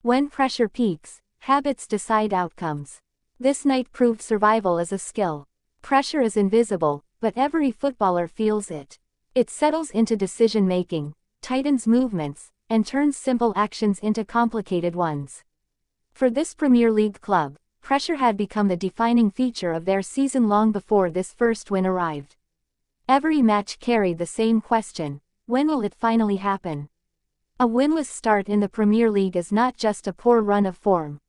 When pressure peaks, habits decide outcomes. This night proved survival as a skill. Pressure is invisible, but every footballer feels it. It settles into decision-making, tightens movements, and turns simple actions into complicated ones. For this Premier League club, pressure had become the defining feature of their season long before this first win arrived. Every match carried the same question: when will it finally happen? A winless start in the Premier League is not just a poor run of form.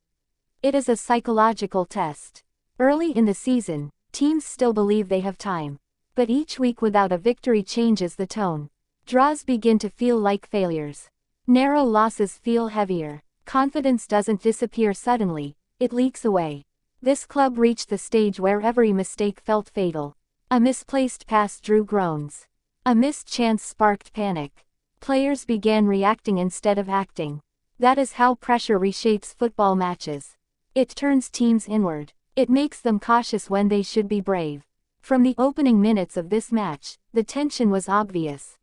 It is a psychological test. Early in the season, teams still believe they have time. But each week without a victory changes the tone. Draws begin to feel like failures. Narrow losses feel heavier. Confidence doesn't disappear suddenly, it leaks away. This club reached the stage where every mistake felt fatal. A misplaced pass drew groans. A missed chance sparked panic. Players began reacting instead of acting. That is how pressure reshapes football matches. It turns teams inward. It makes them cautious when they should be brave. From the opening minutes of this match, the tension was obvious.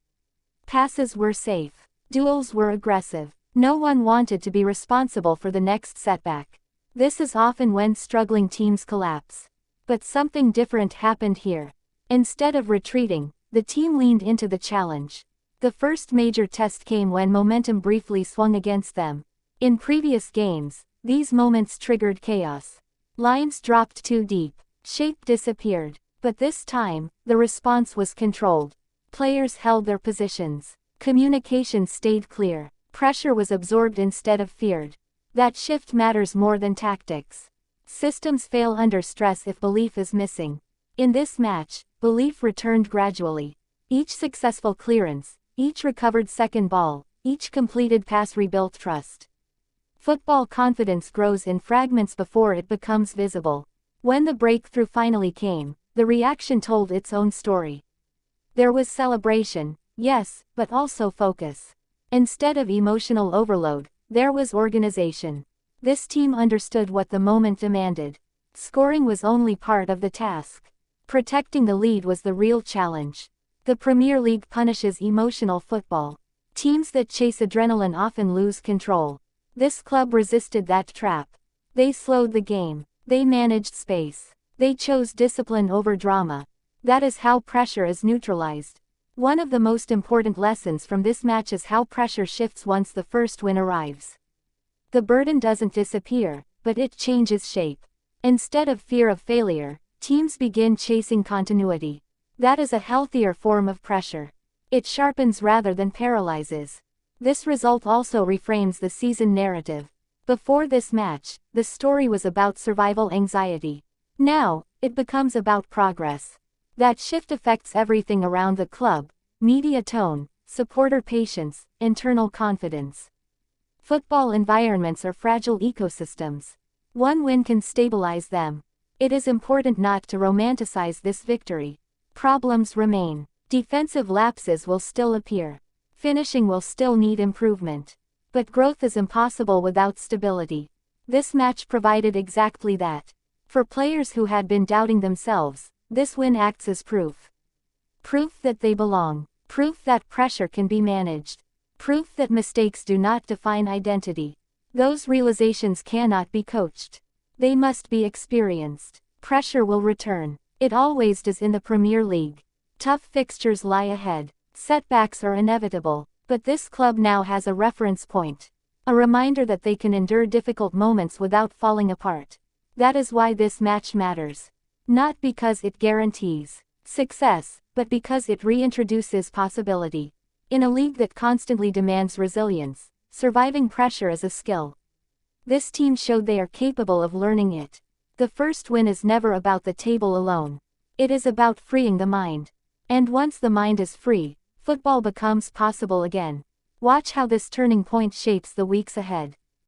Passes were safe. Duels were aggressive. No one wanted to be responsible for the next setback. This is often when struggling teams collapse. But something different happened here. Instead of retreating, the team leaned into the challenge. The first major test came when momentum briefly swung against them. In previous games, these moments triggered chaos. Lines dropped too deep. Shape disappeared. But this time, the response was controlled. Players held their positions. Communication stayed clear. Pressure was absorbed instead of feared. That shift matters more than tactics. Systems fail under stress if belief is missing. In this match, belief returned gradually. Each successful clearance, each recovered second ball, each completed pass rebuilt trust. Football confidence grows in fragments before it becomes visible. When the breakthrough finally came, the reaction told its own story. There was celebration, yes, but also focus. Instead of emotional overload, there was organization. This team understood what the moment demanded. Scoring was only part of the task. Protecting the lead was the real challenge. The Premier League punishes emotional football. Teams that chase adrenaline often lose control. This club resisted that trap. They slowed the game. They managed space. They chose discipline over drama. That is how pressure is neutralized. One of the most important lessons from this match is how pressure shifts once the first win arrives. The burden doesn't disappear, but it changes shape. Instead of fear of failure, teams begin chasing continuity. That is a healthier form of pressure. It sharpens rather than paralyzes. This result also reframes the season narrative. Before this match, the story was about survival anxiety. Now, it becomes about progress. That shift affects everything around the club: media tone, supporter patience, internal confidence. Football environments are fragile ecosystems. One win can stabilize them. It is important not to romanticize this victory. Problems remain. Defensive lapses will still appear. Finishing will still need improvement. But growth is impossible without stability. This match provided exactly that. For players who had been doubting themselves, this win acts as proof. Proof that they belong. Proof that pressure can be managed. Proof that mistakes do not define identity. Those realizations cannot be coached. They must be experienced. Pressure will return. It always does in the Premier League. Tough fixtures lie ahead. Setbacks are inevitable. But this club now has a reference point. A reminder that they can endure difficult moments without falling apart. That is why this match matters. Not because it guarantees success, but because it reintroduces possibility. In a league that constantly demands resilience, surviving pressure is a skill. This team showed they are capable of learning it. The first win is never about the table alone. It is about freeing the mind. And once the mind is free, football becomes possible again. Watch how this turning point shapes the weeks ahead.